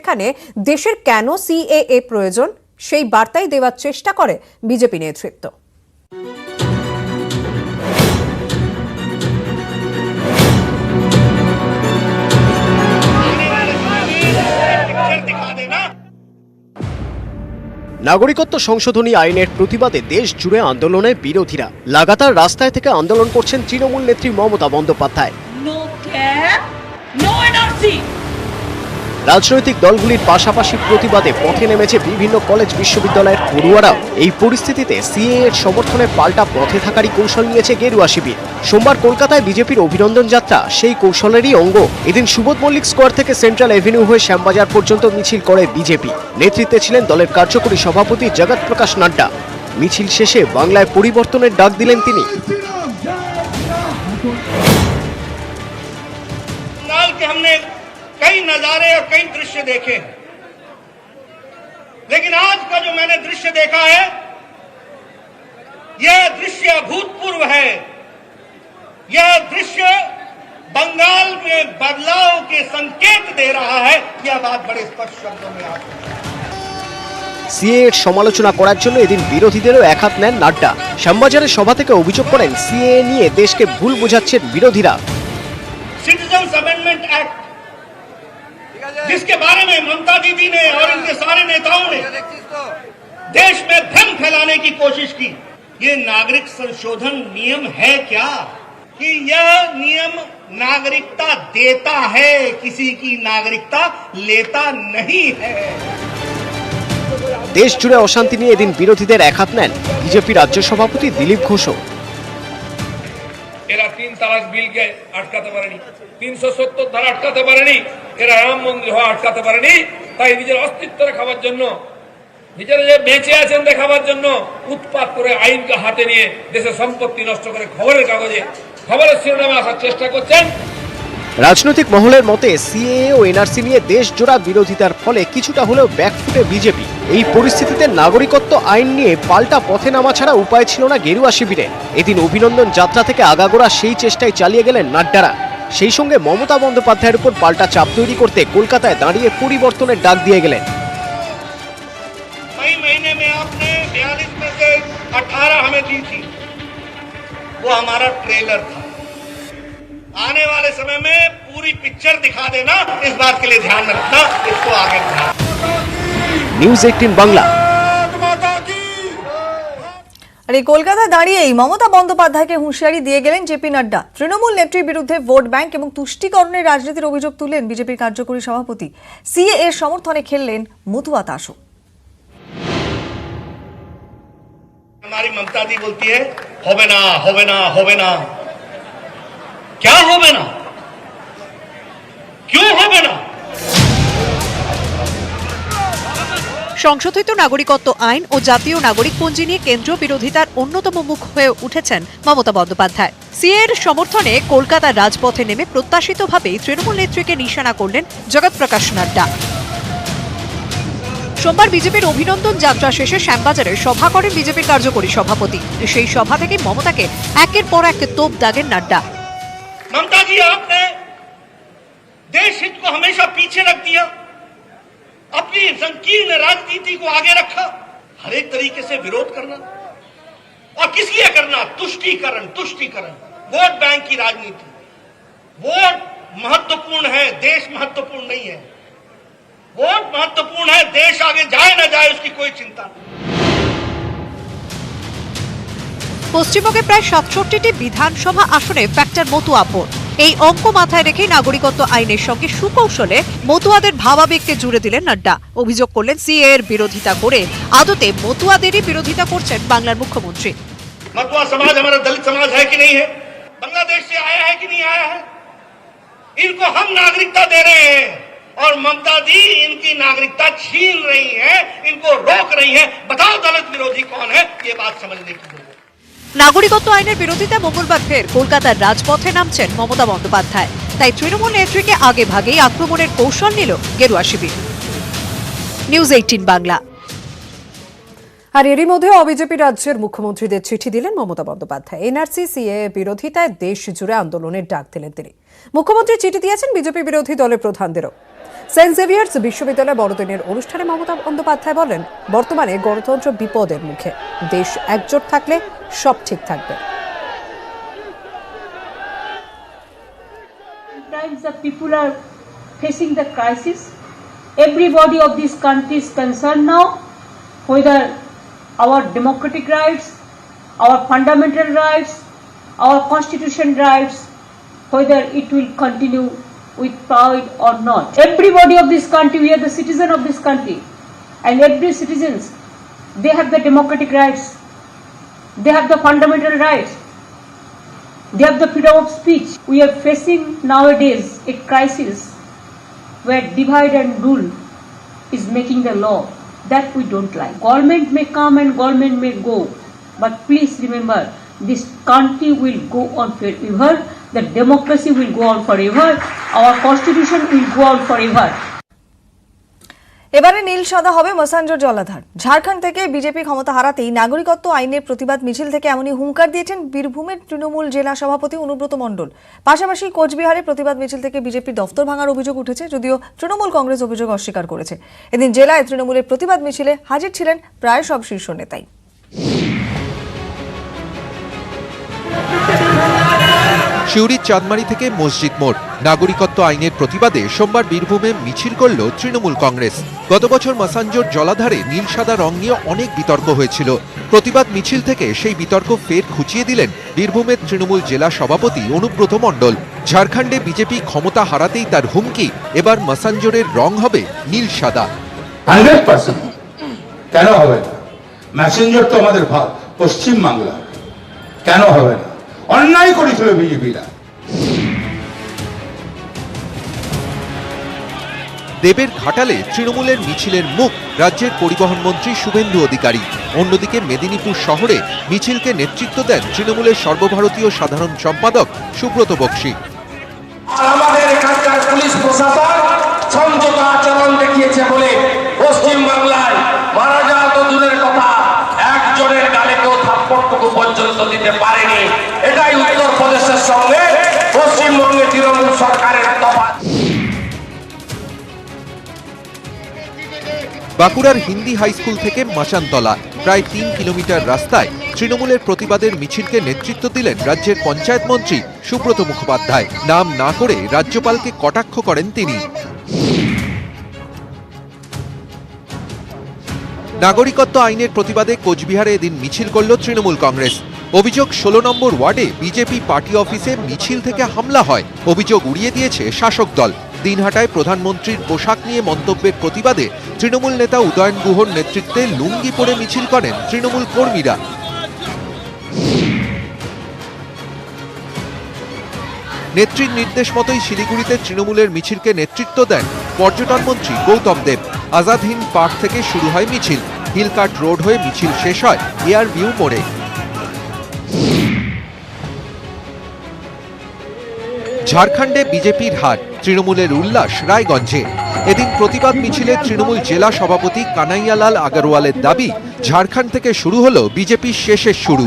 সেখানে দেশের কেন সিএএ প্রয়োজন সেই বার্তাই দেওয়ার চেষ্টা করে বিজেপি নেতৃত্ব। নাগরিকত্ব সংশোধনী আইনের প্রতিবাদে দেশ জুড়ে আন্দোলনে বিরোধীরা লাগাতার রাস্তায় থেকে আন্দোলন করছেন তৃণমূল নেত্রী মমতা বন্দ্যোপাধ্যায়। রাজনৈতিক দলগুলির পাশাপাশি প্রতিবাদে পথে নেমেছে বিভিন্ন কলেজ বিশ্ববিদ্যালয়ের পড়ুয়ারাও। এই পরিস্থিতিতে সিএএ এর সমর্থনে পাল্টা পথে থাকারই কৌশল নিয়েছে গেরুয়া শিবির। সোমবার কলকাতায় বিজেপির অভিনন্দন যাত্রা সেই কৌশলেরই অঙ্গ। এদিন সুবোধ মল্লিক স্কোয়ার থেকে সেন্ট্রাল এভিনিউ হয়ে শ্যামবাজার পর্যন্ত মিছিল করে বিজেপি। নেতৃত্বে ছিলেন দলের কার্যকরী সভাপতি জগৎ প্রকাশ নাড্ডা। মিছিল শেষে বাংলায় পরিবর্তনের ডাক দিলেন তিনি। कई नजारे और कई दृश्य देखे, लेकिन आज का जो मैंने दृश्य देखा है, यह दृश्य अभूतपूर्व है। यह दृश्य बंगाल में बदलाव के संकेत दे रहा है। यह बात बड़े स्पष्ट शब्दों में आती है। সিএএ এর সমালোচনা করার জন্য এদিন বিরোধীদেরও একহাত নেন নাড্ডা। শ্যামবাজারের সভা থেকে অভিযোগ করেন সিএএ নিয়ে দেশকে ভুল বোঝাচ্ছেন বিরোধীরা। सिटीजन्स अमेंडमेंट एक्ट, जिसके बारे में ममता दीदी ने और इनके सारे नेताओं ने देश में भ्रम फैलाने की कोशिश की। ये नागरिक संशोधन नियम है क्या कि यह नियम नागरिकता देता है, किसी की नागरिकता लेता नहीं है। দেশ জুড়ে অশান্তি নিয়ে এদিন বিরোধীদের একহাত নেন বিজেপি রাজ্য সভাপতি দিলীপ ঘোষও। এরা 3 তালাক বিলকে আটকাতে পারেনি, 370 ধারা আটকাতে পারেনি, এরা রাম মন্দির হওয়া আটকাতে পারেনি। তাই নিজের অস্তিত্ব রক্ষার জন্য, নিজেরা যে বেঁচে আছেন দেখাবার জন্য উৎপাত করে আইনকে হাতে নিয়ে দেশের সম্পত্তি নষ্ট করে খবরের কাগজে খবরের শিরোনামে আসার চেষ্টা করছেন। রাজনৈতিক মহলের মতে সিএএ ও এনআরসি নিয়ে দেশ জোড়া বিরোধিতার ফলে কিছুটা হলেও ব্যাকফুটে বিজেপি। এই পরিস্থিতিতে নাগরিকত্ব আইন নিয়ে পাল্টা পথে নামা ছাড়া উপায় ছিল না গেরুয়া শিবিরে। এদিন অভিনন্দন যাত্রা থেকে আগাগোড়া সেই চেষ্টায় চালিয়ে গেলেন নাড্ডারা। সেই সঙ্গে মমতা বন্দ্যোপাধ্যায়ের উপর পাল্টা চাপ তৈরি করতে কলকাতায় দাঁড়িয়ে পরিবর্তনের ডাক দিয়ে গেলেন। मई महीने में आपने 42 में से 18 हमें दी थी, वो हमारा ट्रेलर था। आने वाले समय में पूरी पिक्चर दिखा देना, इस बात के लिए ध्यान रखना, इसको आगे बढ़ाना। নিউজ 18 বাংলা। আর এই কলকাতায় দাঁড়িয়েই মমতা বন্দ্যোপাধ্যায়কে হুঁশিয়ারি দিয়ে গেলেন জেপি নাড্ডা। তৃণমূল নেত্রীর বিরুদ্ধে ভোট ব্যাংক এবং তুষ্টিকরণের রাজনীতির অভিযোগ তুললেন বিজেপির কার্যকরী সভাপতি। সিএএ এর সমর্থনে খেললেন মতুয়া তাসও। हमारी ममता दी बोलती है होवे ना होवे ना होवे ना, क्या होवे ना, क्यों होवे ना। সংশোধিত নাগরিকত্ব আইন ও জাতীয় নাগরিকপঞ্জি নিয়ে কেন্দ্রীয় বিরোধিতার অন্যতম মুখ হয়ে উঠেছেন মমতা বন্দ্যোপাধ্যায়। সিএএর সমর্থনে কলকাতার রাজপথে নেমে প্রত্যাশিতভাবেই তৃণমূল নেত্রীকে নিশানা করলেন জগৎ প্রকাশ নাড্ডা। সোমবার বিজেপির অভিনন্দন যাত্রা শেষে শ্যামবাজারে সভা করেন বিজেপির কার্যকরী সভাপতি। সেই সভা থেকে মমতাকে একের পর এক তোপ দাগেন नाड्डा। ममता जी, आपने देश हित को हमेशा पीछे रख दिया, अपनी संकीर्ण राजनीति को आगे रखा, हर एक तरीके से विरोध करना, और किस लिए करना, तुष्टीकरण तुष्टीकरण, वोट बैंक की राजनीति। वोट महत्वपूर्ण है, देश महत्वपूर्ण नहीं है। वोट महत्वपूर्ण है, देश आगे जाए ना जाए उसकी कोई चिंता नहीं। পশ্চিমবঙ্গে প্রায় 67টি বিধানসভা আসনে ফ্যাক্টর মতুয়া ভোট। এই অঙ্ক মাথায় রেখে নাগরিকত্ব আইনের সঙ্গে সুকৌশলে মতুয়াদের ভাবাবেগকে জুড়ে দিলেন নাড্ডা। অভিযোগ করলেন সিএএ এর বিরোধিতা করে আদতে মতুয়াদেরই বিরোধিতা করছেন বাংলার মুখ্যমন্ত্রী। मতুआ समाज हमारा दलित समाज है कि नहीं है, बांग्लादेश से आया है कि नहीं आया है, इनको हम नागरिकता दे रहे हैं और ममता दी इनकी नागरिकता छीन रही है, इनको रोक रही है। बताओ दलित विरोधी कौन है, ये बात समझने की जरूरत है। নাগরিকত্ব আইনের বিরোধিতা মঙ্গলবার ফের কলকাতার রাজপথে নামছেন মমতা বন্দ্যোপাধ্যায়। তাই তৃণমূল নেত্রীকে আগে ভাগেই আক্রমণের কৌশল নিল গেরুয়া শিবির। নিউজ 18 বাংলা। আর এরই মধ্যে অবিজেপি রাজ্যের মুখ্যমন্ত্রীদের চিঠি দিলেন মমতা বন্দ্যোপাধ্যায়। এনআরসি সিএএ বিরোধিতায় দেশ জুড়ে আন্দোলনের ডাক দিলেন তিনি। মুখ্যমন্ত্রী চিঠি দিয়েছেন বিজেপি বিরোধী দলের প্রধানদেরও। সেন্ট জেভিয়ার্স বিশ্ববিদ্যালয় বড়দিনের অনুষ্ঠানে মমতা বন্দ্যোপাধ্যায় বলেন, বর্তমানে গণতন্ত্র বিপদের মুখে, দেশ একজোট থাকলে সব ঠিক থাকবে। Sometimes the people are facing the crisis. Everybody of this country is concerned now whether our democratic rights, our fundamental rights, our constitution rights, whether it will continue with pride or not. Everybody of this country, we are the citizen of this country, and every citizens, they have the democratic rights, they have the fundamental rights, they have the freedom of speech. We are facing nowadays a crisis where divide and rule is making the law. That we don't like. Government may come and government may go, but please remember, this country will go on forever, the democracy will go on forever, our constitution will go on forever. এবারে নীল সাদা হবে মসাঞ্জোর জলাধার। ঝাড়খণ্ড থেকে BJP ক্ষমতা হারাতেই নাগরিকত্ব আইনের প্রতিবাদ মিছিল থেকে এমনই হুঙ্কার দিয়েছেন বীরভূমের তৃণমূল জেলা সভাপতি অনুব্রত মণ্ডল। পাশাপাশি কোচবিহারে প্রতিবাদ মিছিল থেকে বিজেপির দফতর ভাঙার অভিযোগ উঠেছে, যদিও তৃণমূল কংগ্রেস অভিযোগ অস্বীকার করেছে। এদিন জেলায় তৃণমূলের প্রতিবাদ মিছিলে হাজির ছিলেন প্রায় সব শীর্ষ নেতাই। শিউরির চাঁদমারি থেকে মসজিদ মোড় নাগরিকত্ব আইনের প্রতিবাদে সোমবার বীরভূমে মিছিল করল তৃণমূল কংগ্রেস। গত বছর মাসাঞ্জোর জলাধারে নীল সাদা রং নিয়ে অনেক বিতর্ক হয়েছিল। প্রতিবাদ মিছিল থেকে সেই বিতর্ক ফের খুঁচিয়ে দিলেন বীরভূমের তৃণমূল জেলা সভাপতি অনুব্রত মণ্ডল। ঝাড়খণ্ডে বিজেপি ক্ষমতা হারাতেই তার হুমকি, এবার মাসাঞ্জোরের রং হবে নীল সাদা। 100% কেন হবে না? ম্যাসেঞ্জার তো আমাদের পশ্চিম বাংলা, কেন হবে না? অন্যায় করেছিল বিজেপিরা। দেবের ঘাটালে তৃণমূলের মিছিলের মুখ রাজ্যের পরিবহন মন্ত্রী শুভেন্দু অধিকারী। অন্যদিকে মেদিনীপুর শহরে মিছিলকে নেতৃত্ব দেন তৃণমূলের সর্বভারতীয় সাধারণ সম্পাদক সুব্রত বক্সী। আমাদের এখানকার পুলিশ প্রশাসন সংযত আচরণ দেখিয়েছে বলে পশ্চিম বাংলায় মারা যাওয়া তো দূরের কথা, একজনের গালে কেউ থাপ্পড়টুকু পর্যন্ত দিতে পারেনি। এটাই উত্তরপ্রদেশের সঙ্গে পশ্চিমবঙ্গে তৃণমূল সরকারের তফাৎ। বাঁকুড়ার হিন্দি হাই স্কুল থেকে মাচানতলা প্রায় 3 কিলোমিটার রাস্তায় তৃণমূলের প্রতিবাদের মিছিলকে নেতৃত্ব দিলেন রাজ্যের পঞ্চায়েত মন্ত্রী সুব্রত মুখোপাধ্যায়। নাম না করে রাজ্যপালকে কটাক্ষ করেন তিনি। নাগরিকত্ব আইনের প্রতিবাদে কোচবিহারে এদিন মিছিল করল তৃণমূল কংগ্রেস। অভিযোগ 16 নম্বর ওয়ার্ডে বিজেপি পার্টি অফিসে মিছিল থেকে হামলা হয়। অভিযোগ উড়িয়ে দিয়েছে শাসক দল। দিনহাটায় প্রধানমন্ত্রীর পোশাক নিয়ে মন্তব্যের প্রতিবাদে তৃণমূল নেতা উদয়ন গুহর নেতৃত্বে লুঙ্গি পরে মিছিল করেন তৃণমূল কর্মীরা। নেত্রীর নির্দেশ মতোই শিলিগুড়িতে তৃণমূলের মিছিলকে নেতৃত্ব দেন পর্যটন মন্ত্রী গৌতম দেব। আজাদ হিন্দ পার্ক থেকে শুরু হয় মিছিল। হিলকাট রোড হয়ে মিছিল শেষ হয় এয়ার ভিউ মোড়ে। ঝাড়খণ্ডে বিজেপির হার, তৃণমূলের উল্লাস রায়গঞ্জে। এদিন প্রতিবাদ মিছিলে তৃণমূল জেলা সভাপতি কানাইয়ালাল আগরওয়ালের দাবি, ঝাড়খণ্ড থেকে শুরু হলো বিজেপির শেষের শুরু।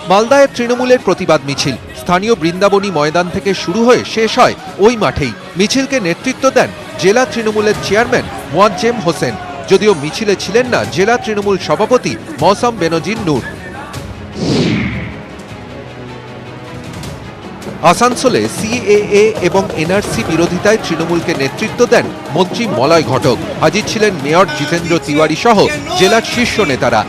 মালদায় তৃণমূলের প্রতিবাদ মিছিল স্থানীয় বৃন্দাবনী ময়দান থেকে শুরু হয়ে শেষ হয় ওই মাঠেই। মিছিলকে নেতৃত্ব দেন জেলা তৃণমূলের চেয়ারম্যান মোয়াজ্জেম হোসেন, যদিও মিছিলে ছিলেন না জেলা তৃণমূল সভাপতি মৌসম বেনজির নূর। আসানসোলে সিএএ এবং এনআরসি বিরোধিতায় তৃণমূলকে নেতৃত্ব দেন মন্ত্রী মলয় ঘটক। হাজির ছিলেন মেয়র জিতেন্দ্র তিওয়ারি সহ জেলার শীর্ষ নেতারা।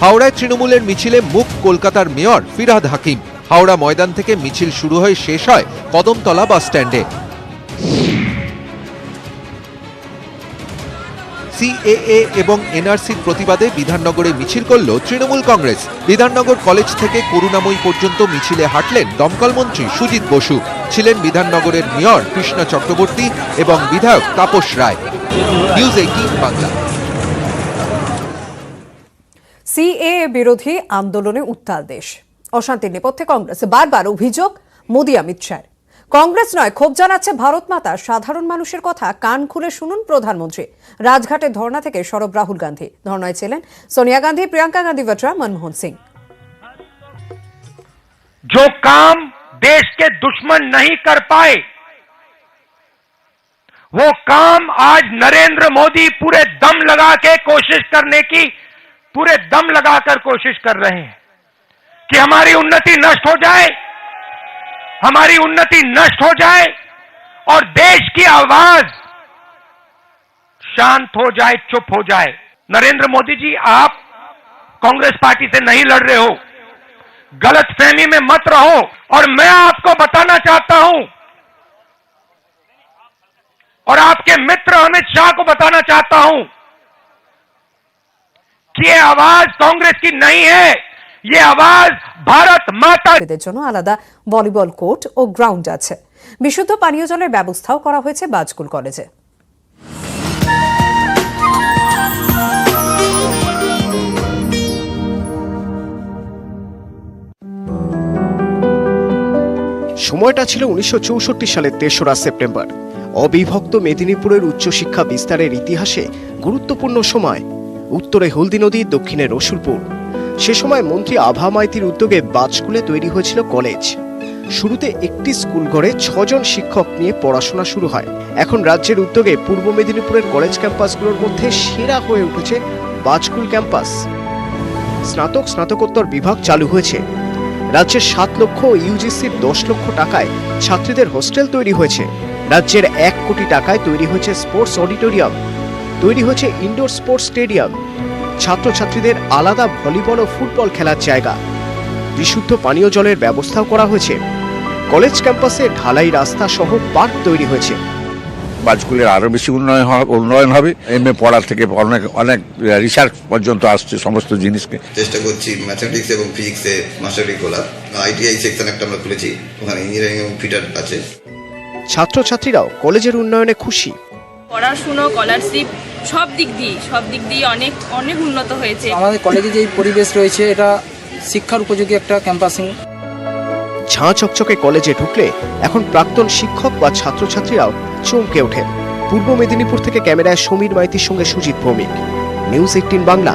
হাওড়ায় তৃণমূলের মিছিলে মুখ কলকাতার মেয়র ফিরহাদ হাকিম। হাওড়া ময়দান থেকে মিছিল শুরু হয়ে শেষ হয় কদমতলা বাস স্ট্যান্ডে। সিএএ এবং এনআরসির প্রতিবাদে বিধাননগরে মিছিল করল তৃণমূল কংগ্রেস। বিধাননগর কলেজ থেকে করুণাময়ী পর্যন্ত মিছিলে হাঁটলেন দমকল মন্ত্রী সুজিত বসু। ছিলেন বিধাননগরের মেয়র কৃষ্ণা চক্রবর্তী এবং বিধায়ক তাপস রায়। নিউজ 18 বাংলা। সিএএ বিরোধী আন্দোলনে উত্তাল দেশ। অশান্তির নেপথ্যে কংগ্রেস বারবার অভিযোগ মোদি অমিত শাহ। কংগ্রেস নয়, ক্ষোভ জানাচ্ছে ভারত মাতা। সাধারণ মানুষের কথা কান খুলে শুনুন প্রধানমন্ত্রী। রাজঘাটে ধর্ণা থেকে সরব রাহুল গান্ধী। ধর্ণায় ছিলেন সোনিয়া গান্ধী, প্রিয়াঙ্কা গান্ধী বাড্রা, মনমোহন সিং। जो काम देश के दुश्मन नहीं कर पाए वो काम आज नरेंद्र मोदी पूरे दम लगा के कोशिश करने की पूरे दम लगाकर कोशिश कर रहे हैं कि हमारी उन्नति नष्ट हो जाए, हमारी उन्नति नष्ट हो जाए और देश की आवाज शांत हो जाए, चुप हो जाए। नरेंद्र मोदी जी, आप कांग्रेस पार्टी से नहीं लड़ रहे हो, गलतफहमी में मत रहो। और मैं आपको बताना चाहता हूं और आपके मित्र अमित शाह को बताना चाहता हूं कि ये आवाज कांग्रेस की नहीं है, ये आवाज भारत माता। এদের জন্য আলাদা ভলিবল কোর্ট ও গ্রাউন্ড আছে। বিশুদ্ধ পানীয় জলের ব্যবস্থাও করা হয়েছে বাজকুল কলেজে। সময়টা ছিল 1964 সালের 3রা সেপ্টেম্বর। অবিভক্ত মেদিনীপুরের উচ্চশিক্ষা বিস্তারের ইতিহাসে গুরুত্বপূর্ণ সময়। উত্তরে হলদি নদী, দক্ষিণে রসুলপুর। সে সময় মন্ত্রী আভা মাইতির উদ্যোগে বাজকুলে তৈরি হয়েছিল কলেজ। শুরুতে একটি স্কুল ঘরে 6 জন শিক্ষক নিয়ে পড়াশোনা শুরু হয়। এখন রাজ্যের উদ্যোগে পূর্ব মেদিনীপুরের কলেজ ক্যাম্পাসগুলোর মধ্যে সেরা হয়ে উঠেছে বাজকুল ক্যাম্পাস। স্নাতক স্নাতকোত্তর বিভাগ চালু হয়েছে। রাজ্যের 7 লক্ষ ইউজিসির 10 লক্ষ টাকায় ছাত্রীদের হোস্টেল তৈরি হয়েছে। রাজ্যের 1 কোটি টাকায় তৈরি হয়েছে স্পোর্টস অডিটোরিয়াম, তৈরি হয়েছে ইনডোর স্পোর্টস স্টেডিয়াম, ছাত্রছাত্রীদের আলাদা ভলিবল ও ফুটবল খেলার জায়গা। বিশুদ্ধ পানীয় জলের ব্যবস্থাও করা হয়েছে। কলেজ ক্যাম্পাসে ঢালাই রাস্তা সহ পার্ক তৈরি হয়েছে। বাজকুলের আরো বেশি উন্নয়ন হবে। এমএ পড়া থেকে অনেক রিসার্চ পর্যন্ত আসছে সমস্ত জিনিসকে। চেষ্টা করছি ম্যাথমেটিক্স এবং ফিজিক্সে মাস্টারি খোলা। আইটিআই সেকশন একটা আমরা খুলেছি, ওখানে ইঞ্জিনিয়ারিং এবং ফিটার আছে। ছাত্রছাত্রীরাও কলেজের উন্নয়নে খুশি। পড়াশুনো, স্কলারশিপ সব দিক দিয়ে অনেক উন্নত হয়েছে। আমাদের কলেজে যে পরিবেশ রয়েছে এটা শিক্ষার উপযোগী একটা ক্যাম্পাসিং। ঝাঁ চকচকে কলেজে ঢুকলে এখন প্রাক্তন শিক্ষক বা ছাত্রছাত্রীরাও চমকে ওঠেন। পূর্ব মেদিনীপুর থেকে ক্যামেরায় সমীর মাইতির সঙ্গে সুজিত ভৌমিক, নিউজ 18 বাংলা।